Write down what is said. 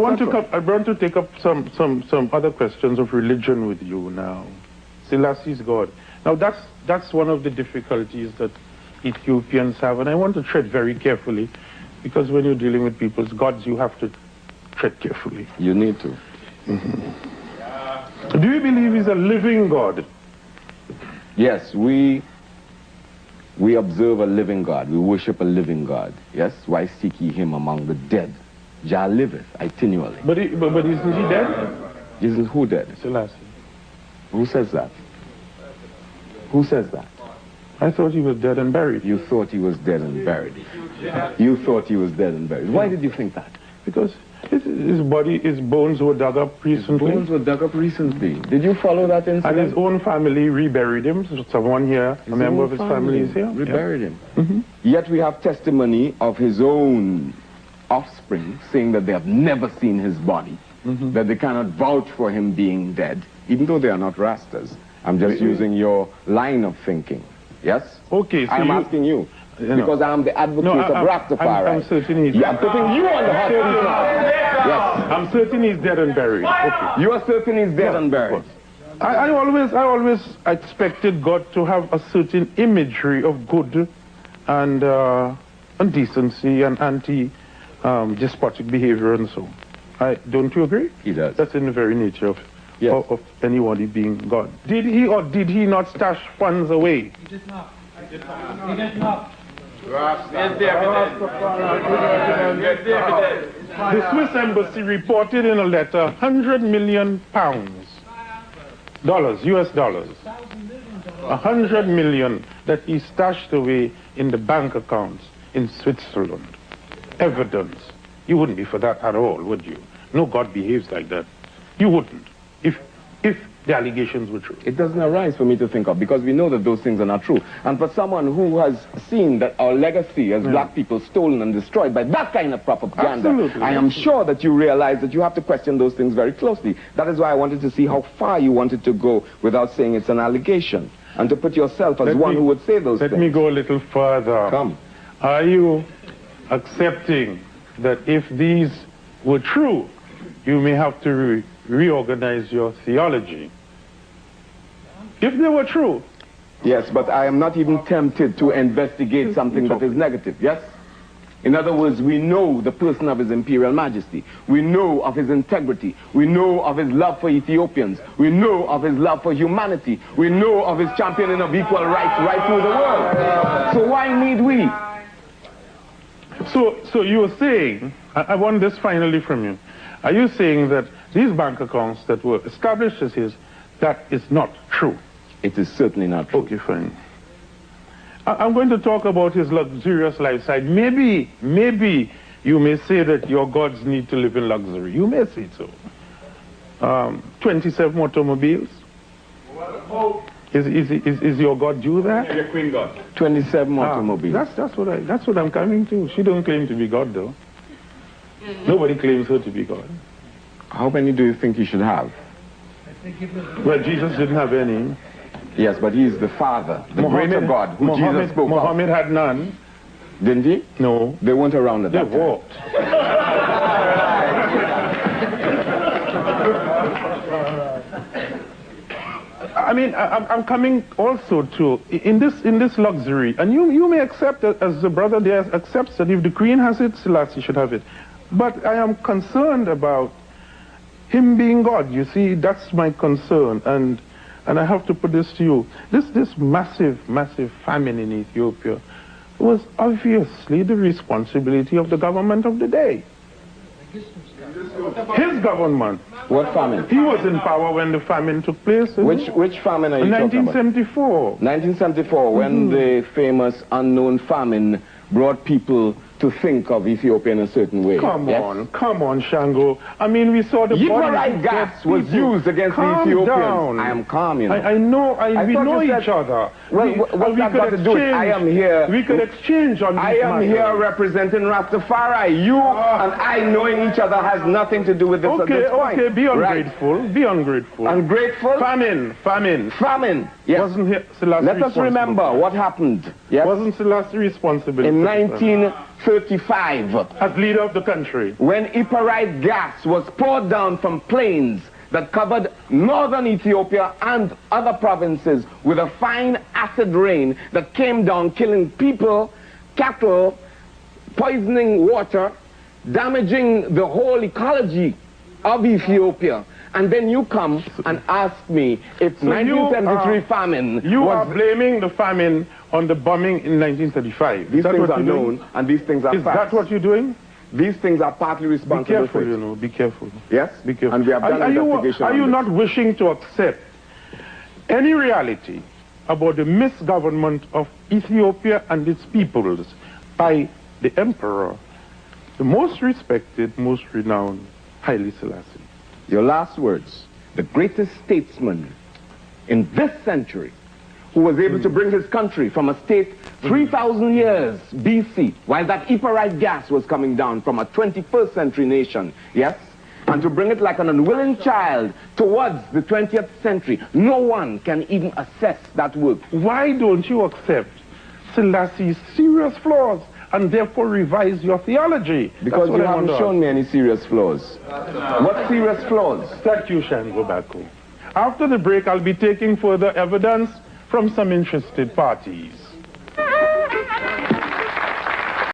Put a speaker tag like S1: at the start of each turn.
S1: want to take up some other questions of religion with you now. Selassie is God. Now that's one of the difficulties that Ethiopians have, and I want to tread very carefully, because when you're dealing with people's gods, you have to tread carefully.
S2: You need to.
S1: Do you believe he's a living God?
S2: Yes, we observe a living God. We worship a living God. Yes? Why seek ye him among the dead? Jah liveth itinually.
S1: But isn't he dead?
S2: Isn't who dead?
S1: Selassie.
S2: Who says that? Who says that?
S1: I thought he was dead and buried.
S2: You thought he was dead and buried. You thought he was dead and buried. Why did you think that?
S1: Because his bones were dug up recently.
S2: His bones were dug up recently. Did you follow that incident?
S1: And his own family reburied him. So someone here, a member of his family is here.
S2: Reburied him. Yet we have testimony of his own offspring saying that they have never seen his body, that they cannot vouch for him being dead, even though they are not Rastas. I'm just using your line of thinking. Yes?
S1: Okay, so
S2: I'm asking you. Because I'm the advocate of Rastafari.
S1: I'm certain he's...
S2: I'm putting you on the hot seat now. Yes.
S1: I'm certain he's dead and buried. Okay.
S2: You are certain he's dead and buried.
S1: I always expected God to have a certain imagery of good and decency and anti-despotic behavior and so on. Don't you agree?
S2: He does.
S1: That's in the very nature of anybody being God. Did he or did he not stash funds away?
S3: He did not. He did not.
S1: The Swiss embassy reported in a letter 100 million pounds, US dollars, 100 million that he stashed away in the bank accounts in Switzerland. Evidence. You wouldn't be for that at all, would you? No God behaves like that. You wouldn't, if the allegations were true.
S2: It doesn't arise for me to think of, because we know that those things are not true. And for someone who has seen that our legacy as black people stolen and destroyed by that kind of propaganda, I am sure that you realize that you have to question those things very closely. That is why I wanted to see how far you wanted to go without saying it's an allegation, and to put yourself as one who would say those things.
S1: Let me go a little further.
S2: Come.
S1: Are you accepting that if these were true, you may have to reorganize your theology? If they were true.
S2: Yes, but I am not even tempted to investigate something that is negative, yes? In other words, we know the person of His Imperial Majesty. We know of his integrity. We know of his love for Ethiopians. We know of his love for humanity. We know of his championing of equal rights right through the world. So why need we?
S1: So you're saying, I want this finally from you. Are you saying that these bank accounts that were established as his, that is not true?
S2: It is certainly not true.
S1: Okay, fine. I'm going to talk about his luxurious lifestyle. Maybe you may say that your gods need to live in luxury. You may say so. 27 automobiles. Is your God do that?
S2: Your queen God. 27 automobiles.
S1: That's what I'm coming to. She don't claim to be God, though. Nobody claims her to be God.
S2: How many do you think he should have?
S1: Well, Jesus didn't have any.
S2: Yes, but he is the Father, the greater God, who Jesus spoke of.
S1: Muhammad had none.
S2: Didn't he?
S1: No.
S2: They weren't around at that time.
S1: They walked. I mean, I'm coming also to, in this luxury, and you may accept that, as the brother there accepts that if the Queen has it, Selassie should have it. But I am concerned about him being God. You see, that's my concern, and I have to put this to you. This massive famine in Ethiopia was obviously the responsibility of the government of the day. His government.
S2: What famine?
S1: He was in power when the famine took place.
S2: Which famine are you talking about?
S1: 1974.
S2: 1974, when the famous unknown famine brought people to think of Ethiopia in a certain way.
S1: Come on, Shango. I mean, we saw the
S2: Yiporite gas was used against the Ethiopians.
S1: Down.
S2: I am calm, you know.
S1: I know, we know each other.
S2: Well, what's that got to do with it? I am here.
S1: We could exchange on this
S2: I am here representing Rastafari. You and I knowing each other has nothing to do with this at this point.
S1: Okay, be ungrateful. Right. Be ungrateful.
S2: Ungrateful?
S1: Famine.
S2: Yes.
S1: Wasn't Selassie
S2: Let us remember what happened. Yes.
S1: Wasn't Selassie responsible?
S2: In 19 1935,
S1: as leader of the country,
S2: when Iparite gas was poured down from planes that covered northern Ethiopia and other provinces with a fine acid rain that came down, killing people, cattle, poisoning water, damaging the whole ecology of Ethiopia. And then you come and ask me if
S1: So
S2: 1973 famine
S1: You are
S2: was...
S1: blaming the famine on the bombing in 1935.
S2: These things are
S1: you're doing?
S2: known, and these things are
S1: Is
S2: facts.
S1: that what you're doing?
S2: These things are partly
S1: Be
S2: responsible
S1: careful,
S2: for it.
S1: you know, be careful.
S2: Yes?
S1: Be careful.
S2: And we have done investigation
S1: Are
S2: on
S1: you
S2: this.
S1: not wishing to accept any reality about the misgovernment of Ethiopia and its peoples by the emperor, the most respected, most renowned Haile Selassie?
S2: Your last words. The greatest statesman in this century who was able to bring his country from a state 3,000 years BC, while that Iparite gas was coming down from a 21st century nation, yes? And to bring it like an unwilling child towards the 20th century. No one can even assess that work.
S1: Why don't you accept Selassie's serious flaws and therefore revise your theology?
S2: Because you haven't shown me any serious flaws. What serious flaws?
S1: Thank you, Shango Bako. After the break, I'll be taking further evidence from some interested parties.